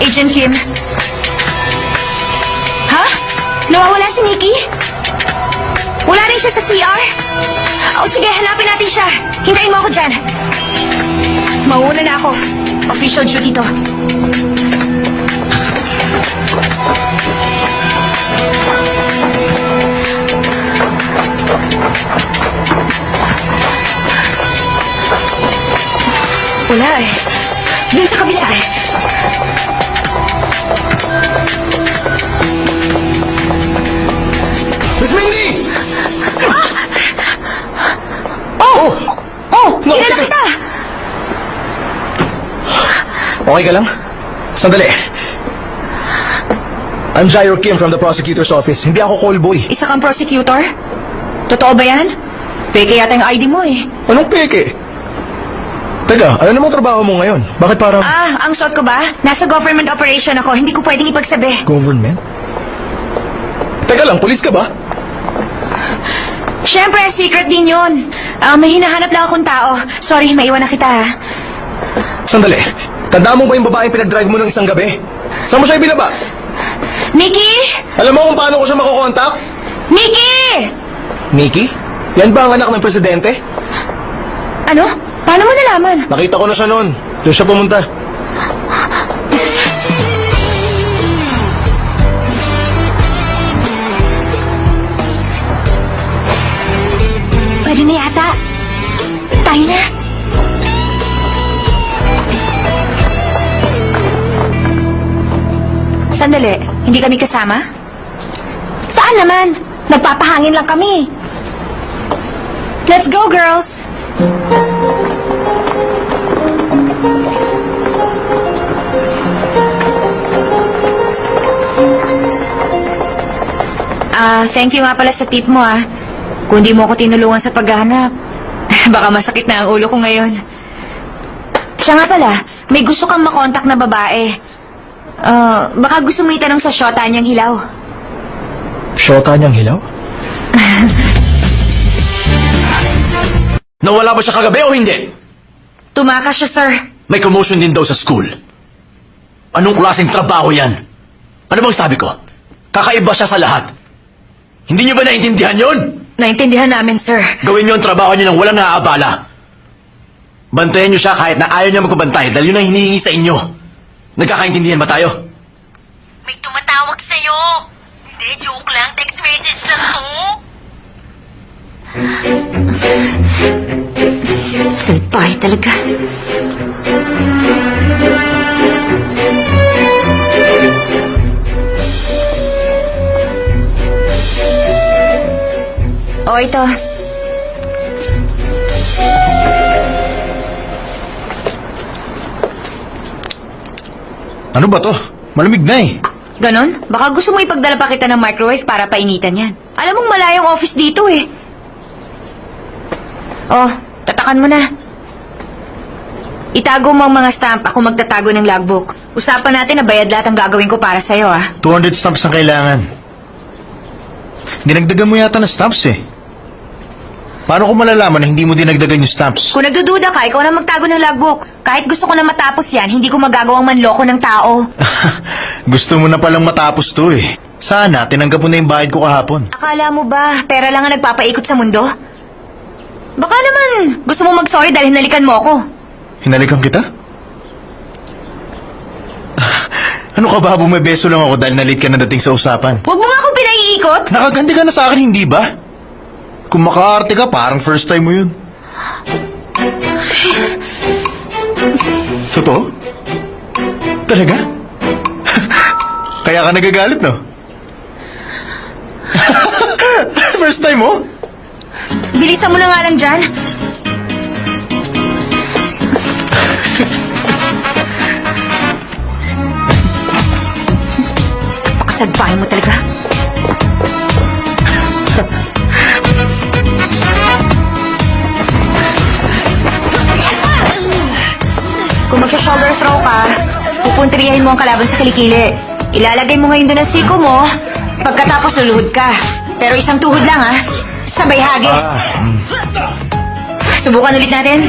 Agent Kim? Ha? Nawawala si Nikki? Wala rin siya sa CR? O sige, hanapin natin siya. Hintayin mo ako dyan. Mauuna na ako. Official duty to. Wala eh. Doon sa kabila eh. Miss Mindy! Kilala kita! Okay ka lang? Sandali. I'm Jairo Kim from the prosecutor's office. Hindi ako call boy. Isa kang prosecutor? Totoo ba yan? Peke yata yung ID mo eh. Anong peke? Teka, ano namang trabaho mo ngayon? Bakit parang... Ang suot ko ba? Nasa government operation ako. Hindi ko pwedeng ipagsabi. Government? Teka lang, pulis ka ba? Siyempre, secret din yun. May hinahanap lang akong tao. Sorry, maiwan na kita ha. Sandali. Tandaan mo ba yung babaeng pinag-drive mo ng isang gabi? Saan mo siya ibinaba? Nikki! Alam mo kung paano ko siya makokontak? Nikki! Nikki? Yan ba ang anak ng presidente? Ano? Paano mo nalaman? Nakita ko na siya noon. Doon siya pumunta. Pwede na yata. Tayo na. Sandali, hindi kami kasama? Saan naman? Nagpapahangin lang kami. Let's go, girls! Thank you nga pala sa tip mo Kung di mo ako tinulungan sa paghahanap, baka masakit na ang ulo ko ngayon. Siya nga pala, may gusto kang makontak na babae. Baka gusto mo itanong sa syota niyang hilaw. Syota niyang hilaw? Nawala ba siya kagabi o hindi? Tumakas siya, sir. May commotion din daw sa school. Anong klaseng trabaho yan? Ano bang sabi ko? Kakaiba siya sa lahat. Hindi niyo ba naintindihan yon? Naintindihan namin, sir. Gawin niyo ang trabaho niyo nang walang naaabala. Bantayan niyo siya kahit na ayaw niya magpabantay dahil yun ang hinihingi sa inyo. Nagkakaintindihan ba tayo? May tumatawag sa'yo. Hindi, joke lang. Text message lang to. Salbahe talaga. O, ito. Ano ba to? Malamig na eh. Ganon? Baka gusto mo ipagdala pa kita ng microwave para painitan yan. Alam mong malayong office dito eh. Oh, tatakan mo na. Itago mo ang mga stamp. Ako magtatago ng logbook. Usapan natin na bayad lahat ang gagawin ko para sa'yo 200 stamps ang kailangan. Dinagdagan mo yata ng stamps eh. Paano ko malalaman na hindi mo dinagdagan yung stamps? Kung nagdududa ka, ikaw na magtago ng logbook. Kahit gusto ko na matapos yan, hindi ko magagawang manloko ng tao. Gusto mo na palang matapos to eh. Sana, tinanggap mo na yung bayad ko kahapon. Akala mo ba, pera lang ang nagpapaikot sa mundo? Baka naman, gusto mo mag-sorry dahil hinalikan mo ako. Hinalikan kita? Ano ka ba? Bumebeso lang ako dahil nalit ka na dating sa usapan. Huwag mo nga akong pinaiikot. Nakaganti ka na sa akin, hindi ba? Kung makaarte ka, parang first time mo yun. Totoo? Talaga? Kaya ka nagagalit, no? First time mo? Bilisan mo na nga lang dyan. Pakasagpahin mo talaga. Kung magsha-shoulder throw ka, pupuntriyahin mo ang kalaban sa kilikili. Ilalagay mo ngayon doon ang siko mo, pagkatapos luluhod ka. Pero isang tuhod lang, ha? Sabay hagis. Subukan ulit natin.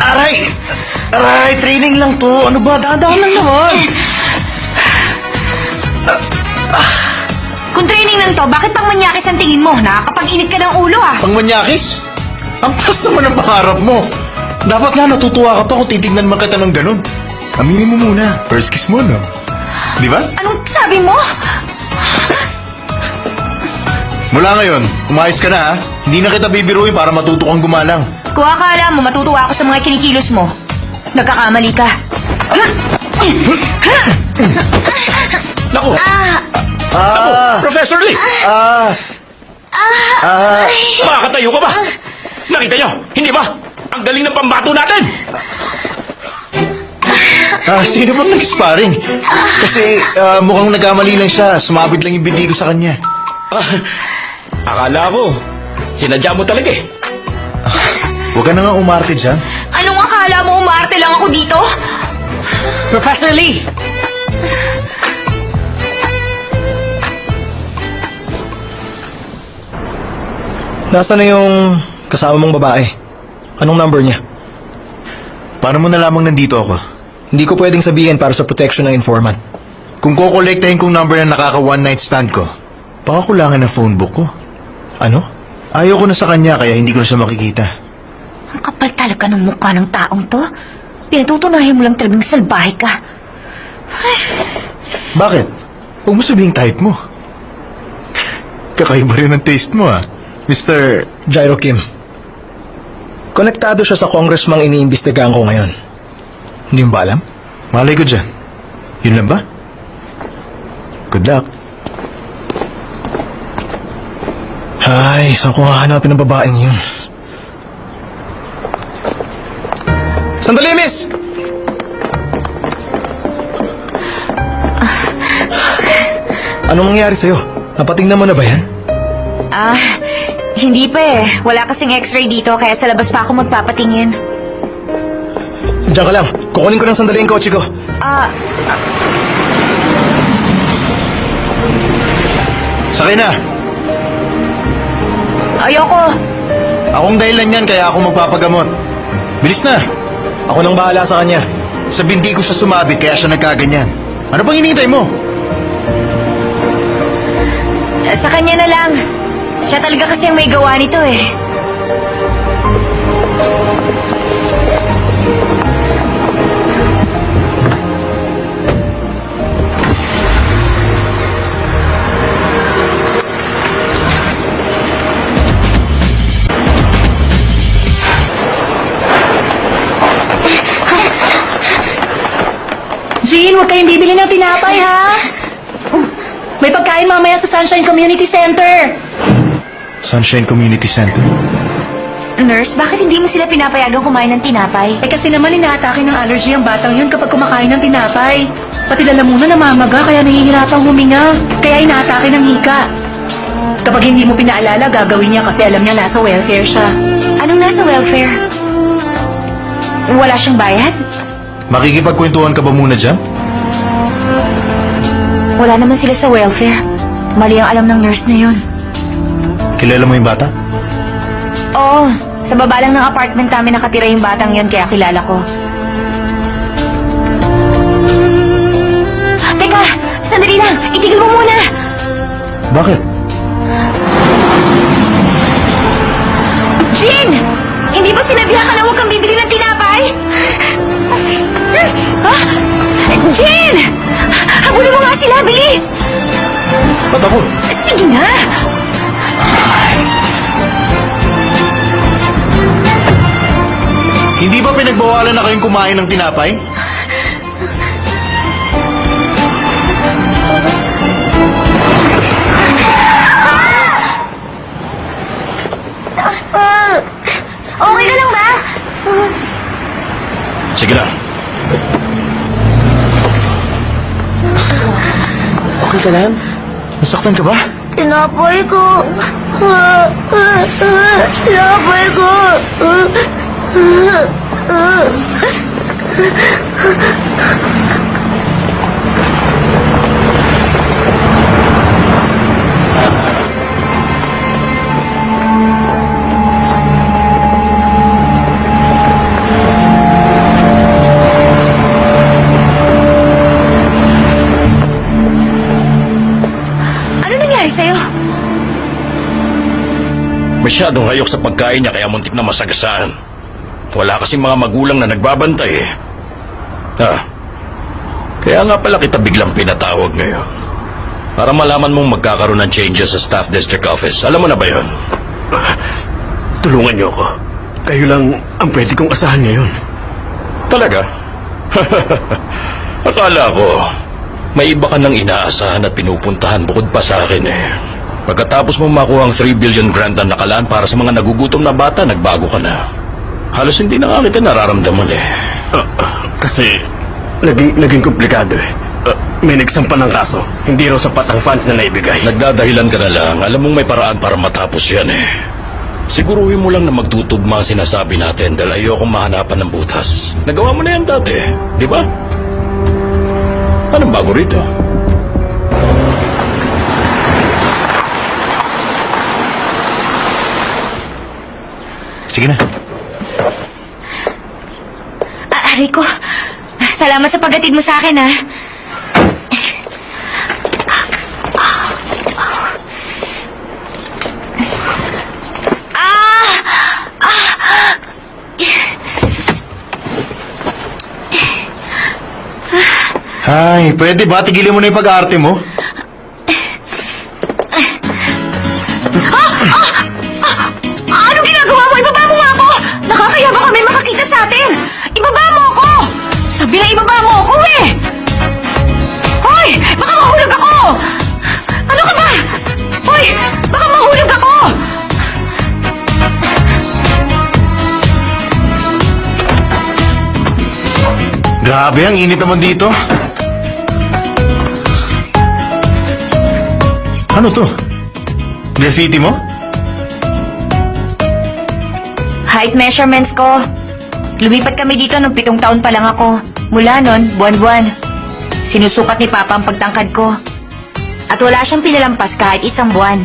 Aray! Aray, training lang to. Ano ba? Dahan-dahan lang naman. Kung training lang to, bakit pang manyakis ang tingin mo? Nakakapag-init ka ng ulo, ah. Pangmanyakis? Ang taas naman ang pangarap mo. Dapat nga natutuwa ka pa kung titignan man kita ng ganun. Aminin mo muna. First kiss mo, no? Di ba? Anong sabi mo? Mula ngayon, umayos ka na ha. Hindi na kita bibiruin para matuto kang gumalang. Kung akala mo matutuwa ako sa mga kinikilos mo, nagkakamali ka. Naku! Professor Lee! Makakatayo ka ba? Nakita niyo, hindi ba? Ang galing ng pambato natin! Sino bang nag-sparring? Kasi mukhang nagkamali lang siya. Sumabit lang yung binti ko sa kanya. Akala ko, sinadya mo talaga eh. Huwag ka na nga umarte dyan. Anong akala mo umarte lang ako dito? Professor Lee! Nasaan na yung kasama mong babae? Anong number niya? Paano mo na lamang nandito ako? Hindi ko pwedeng sabihin para sa protection ng informant. Kung kukolektahin kong number na nakaka one night stand ko, baka kulangan ng phone book ko. Ano? Ayaw ko na sa kanya kaya hindi ko na siya makikita. Ang kapal talaga ng mukha ng taong to. Pinatutunayan mo lang talagang salbahe ka. Bakit? Huwag mo sabihin type mo. Kakaiba rin ang taste mo Mr. Jairo Kim. Konektado siya sa congressman iniimbestigahan ko ngayon. Hindi mo ba alam? Malay ko dyan. Yun lang ba? Good luck. Ay, saan ko hahanapin ang babaeng yun? Sandali, miss! Anong nangyari sa'yo? Napatingnan mo na ba yan? Hindi pa eh. Wala kasing x-ray dito, kaya sa labas pa ako magpapatingin. Diyan ka lang. Kukunin ko ng sandali ang kotse ko. Sakay na! Ayoko. Akong dahilan yan kaya ako magpapagamot. Bilis na! Ako nang bahala sa kanya. Sa binti ko siya sumabit kaya siya nagkaganyan. Ano pang hinihintay mo? Sa kanya na lang. Siya talaga kasi ang may gawa nito eh. Jill, huwag kayong bibili ng tinapay, ha? May pagkain mamaya sa Sunshine Community Center. Sunshine Community Center. Nurse, bakit hindi mo sila pinapayagang kumain ng tinapay? Eh kasi naman inaatake ng allergy ang batang yun kapag kumakain ng tinapay. Pati lalamunan namamaga kaya nahihirapang huminga. Kaya inaatake ng hika. Kapag hindi mo pinaalala, gagawin niya kasi alam niya nasa welfare siya. Anong nasa welfare? Wala siyang bayad? Makikipagkwentuhan ka ba muna dyan? Wala naman sila sa welfare. Mali ang alam ng nurse na yun. Kilala mo yung bata? Oo, sa baba lang ng apartment namin nakatira yung batang yun kaya kilala ko. Teka, sandali lang, itigil mo muna. Bakit? Jean! Hindi ba sinabihan ka na huwag kang bibili ng tinapay? Ha? Jean! Habulin mo nga sila, bilis! Ba't ako? Sige na! Hindi ba pinagbawalan na kayong kumain ng tinapay? Okay ka lang ba? Sige na. Okay ka lang? Nasaktan ka ba? Tinapay ko! Tinapay ko! Ano nangyari sa'yo? Masyadong hayok sa pagkain niya kaya muntik na masagasaan. Wala kasing mga magulang na nagbabantay eh. Kaya nga pala kita biglang pinatawag ngayon. Para malaman mong magkakaroon ng changes sa staff district office. Alam mo na ba yun? Tulungan niyo ako. Kayo lang ang pwede kong asahan ngayon. Talaga? Akala ko, may iba ka nang inaasahan at pinupuntahan bukod pa sa akin eh. Pagkatapos mo makuha ang 3 billion grant na nakalaan para sa mga nagugutom na bata, nagbago ka na. Halos hindi na nga kita nararamdaman eh. Kasi naging komplikado eh. May nagsampa ng kaso. Hindi raw sapat ang funds na naibigay. Nagdadahilan ka na lang. Alam mong may paraan para matapos yan eh. Siguruhin mo lang na magtutugma ang sinasabi natin dahil ayokong mahanapan ng butas. Nagawa mo na yan dati, di ba? Anong bago rito? Sige na. Rico, salamat sa paghatid mo sa akin, ha? Ay, pwede ba? Tigilin mo na yung pag-aarte mo. Anong ginagawa mo? Ibaba mo nga ako! Nakakaya ba kami makakita sa atin? Ibaba mo ako! Sabi na ibaba mo ako eh! Hoy! Baka mahulog ako! Ano ka ba? Hoy! Baka mahulog ako! Grabe, ang init naman dito. Ano to? Graffiti mo? Height measurements ko. Lumipat kami dito nung 7 taon pa lang ako. Mula nun, buwan-buwan. Sinusukat ni Papa ang pagtangkad ko. At wala siyang pinalampas kahit 1 buwan.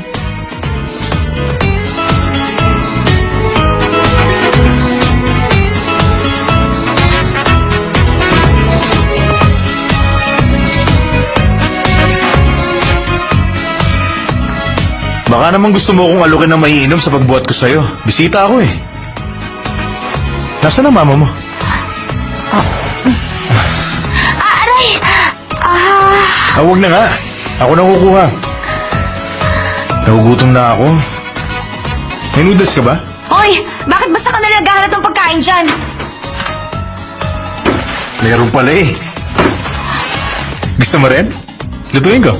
Baka naman gusto mo akong alukin ng maiinom sa pagbuhat ko sa'yo. Bisita ako eh. Nasaan ang mama mo? Aray! Huwag na nga. Ako na kukuha. Nagugutom na ako. May noodles ka ba? Hoy! Bakit basta ka na naghahanap ng pagkain dyan? Meron pala eh. Gusto mo rin? Lutuin ko.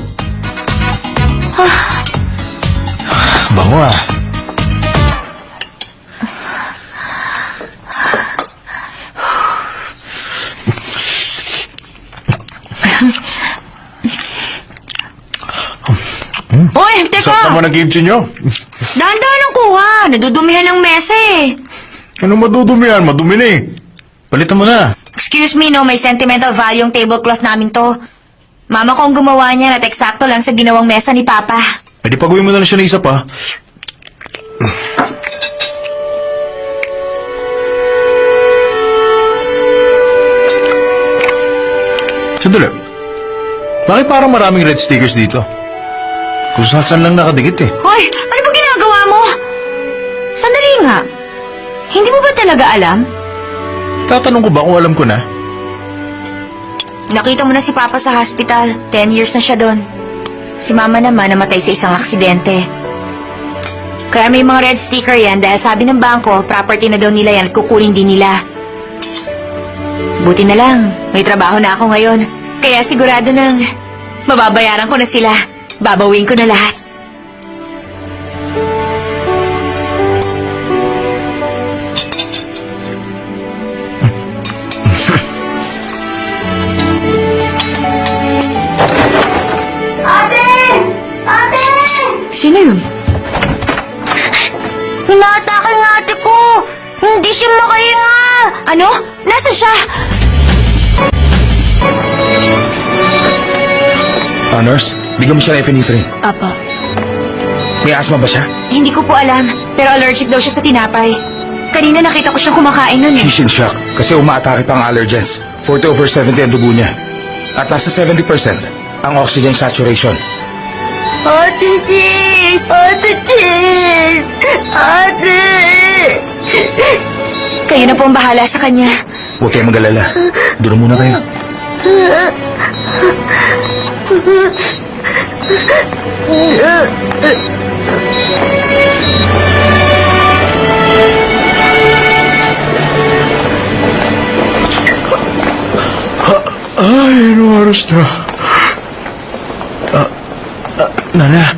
Bango ah. Hoy, teka! Sarap naman ang kimchi nyo. Dahan-dahan ang kuha. Nadudumihan ng mesa eh. Ano madudumi yan? Madumi na eh. Palitan mo na. Excuse me, no, may sentimental value yung tablecloth namin to. Mama ko ang gumawa niya at eksakto lang sa ginawang mesa ni Papa. Eh di pagawin mo na lang siya ng isa pa. Sandali. Bakit parang maraming red stickers dito? Kung saan lang nakadikit eh. Hoy, ano ba ginagawa mo? Sandali nga. Hindi mo ba talaga alam? Tatanong ko ba kung alam ko na? Nakita mo na si Papa sa hospital. 10 years na siya doon. Si Mama naman namatay sa isang aksidente. Kaya may mga red sticker yan dahil sabi ng bangko, property na daw nila yan at kukunin din nila. Buti na lang, may trabaho na ako ngayon. Kaya sigurado nang mababayaran ko na sila. Babawin ko na lahat. Ate! Ate! Sino yun? Hinaatake ng ate ko! Hindi siya makahinga! Ano? Nasaan siya? Nurse, bigyan mo siya ng epinephrine. Apa. May asma ba siya? Hindi ko po alam, pero allergic daw siya sa tinapay. Kanina nakita ko siyang kumakain nun eh. She's in shock kasi umaatake pa ang allergens. 40/70 ang dugo niya. At nasa 70% ang oxygen saturation. Ate Jean! Ate Jean! Ate! Kayo na po ang bahala sa kanya. Huwag kayong mag-alala. Doon muna kayo. Ay, ano oras na? Nana,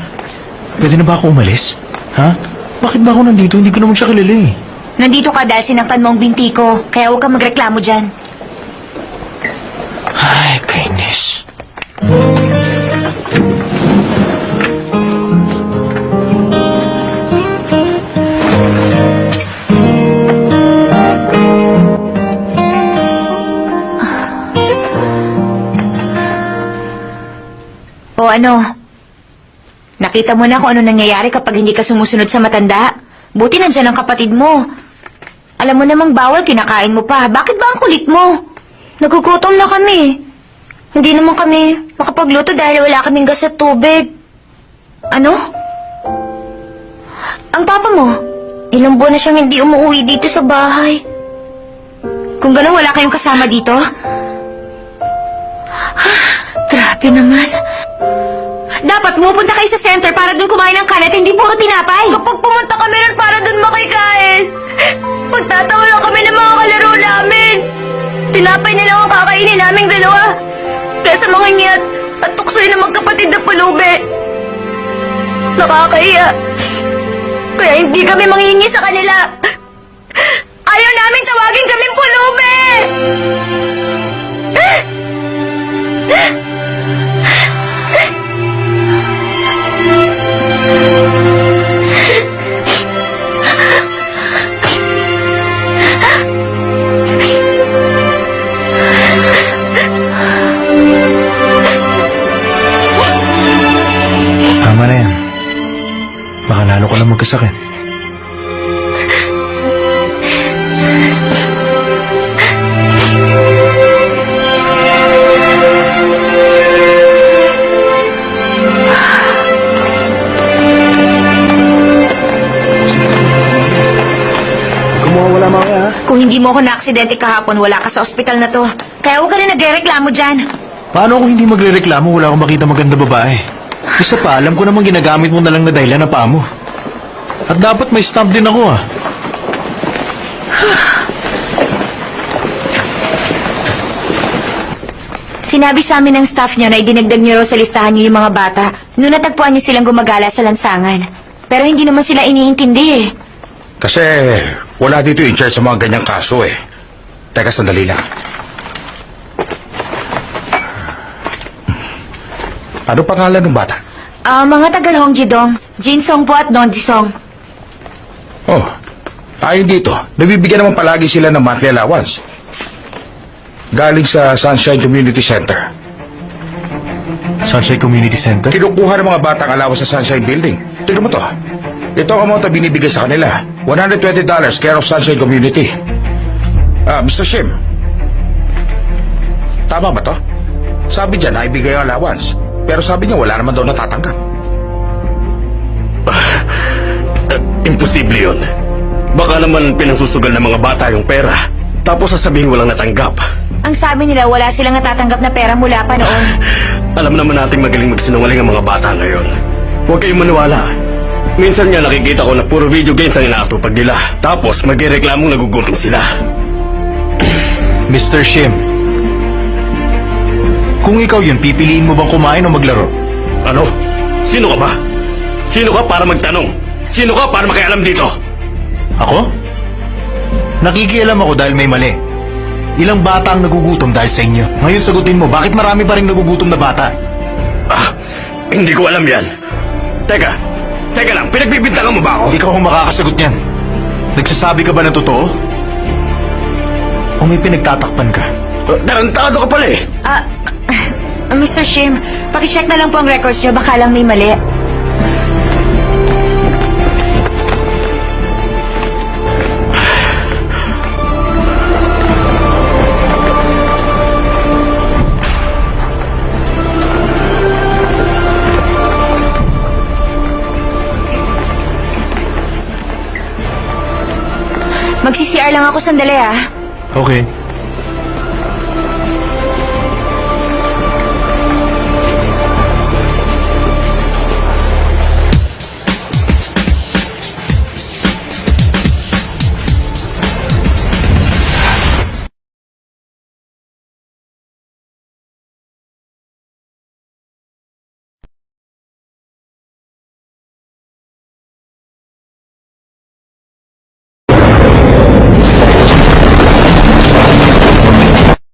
pwede na ba ako umalis? Ha? Bakit ba ako nandito? Hindi ko naman siya kilala eh. Nandito ka dahil sinaktan mo ang binti ko, kaya huwag kang magreklamo dyan. Ay, kainis. O ano? Nakita mo na kung ano nangyayari kapag hindi ka sumusunod sa matanda. Buti nandyan ang kapatid mo. Alam mo namang bawal, kinakain mo pa. Bakit ba ang kulit mo? Nagugutom na kami. Hindi naman kami makapagluto dahil wala kaming gas at tubig. Ano? Ang papa mo? Ilang buwan na siyang hindi umuwi dito sa bahay. Kung gano'n wala kayong kasama dito? Grabe naman. Dapat pumunta kayo sa center para dun kumain ng kalat, hindi puro tinapay. Kapag pumunta kami rin para dun makikain, magtatawa lang kami ng mga kalaro namin. Tinapay na lang ang kakainin naming dalawa. Kaya sa mga ngiyat at tuksoy na magkapatid na pulubi. Nakakahiya. Kaya hindi kami manghingi sa kanila. Ayaw namin tawagin kaming pulubi! Tama na yan. Baka lalo ko lang magkasakit. Wala mamaya ha? Kung hindi mo ako na-aksidente kahapon, wala ka sa ospital na to. Kaya huwag ka rin nagre-reklamo dyan. Paano kung hindi magre-reklamo wala akong makita maganda babae? Basta pa, alam ko namang ginagamit mo na lang na dahilan ng paa mo. At dapat may stamp din ako ah. Sinabi sa amin ng staff niyo na idinagdag niyo raw sa listahan niyo yung mga bata noong natagpuan niyo silang gumagala sa lansangan. Pero hindi naman sila iniintindi eh. Kasi wala dito in charge sa mga ganyang kaso eh. Teka, sandali lang. Ano pangalan ng bata? Mga tagal Hong Jidong. Jin Song po at Don Jisong. Oh, ayon dito, nabibigyan naman palagi sila ng monthly allowance. Galing sa Sunshine Community Center. Sunshine Community Center? Kinukuha ng mga batang allowance sa Sunshine Building. Tignan mo to. Ito ang amount na binibigay sa kanila. $120 care of Sunshine Community. Mr. Shim. Tama ba to? Sabi dyan na ibigay ang allowance. Pero sabi niya wala naman daw natatanggap. Imposible yun. Baka naman pinangsusugal ng mga bata yung pera. Tapos sasabihin walang natanggap. Ang sabi nila, wala silang natatanggap na pera mula pa noon. Alam naman nating magaling magsinungaling ang mga bata ngayon. Huwag kayong maniwala. Minsan nga nakikita ko na puro video games ang inaatupag nila. Tapos magreklamong nagugutom sila. Mr. Shim, kung ikaw yun, pipiliin mo bang kumain o maglaro? Ano? Sino ka ba? Sino ka para magtanong? Sino ka para makialam dito? Ako? Nakikialam ako dahil may mali. Ilang bata ang nagugutom dahil sa inyo? Ngayon sagutin mo, bakit marami pa rin nagugutom na bata? Hindi ko alam yan. Teka lang, pinagbibintangan mo ba ako? Ikaw ang makakasagot niyan. Nagsasabi ka ba ng totoo? O may pinagtatakpan ka? Tarantado ka pala eh. Mr. Shim, pakicheck na lang po ang records niyo, baka lang may mali. Magsi-CR lang ako sandali Okay.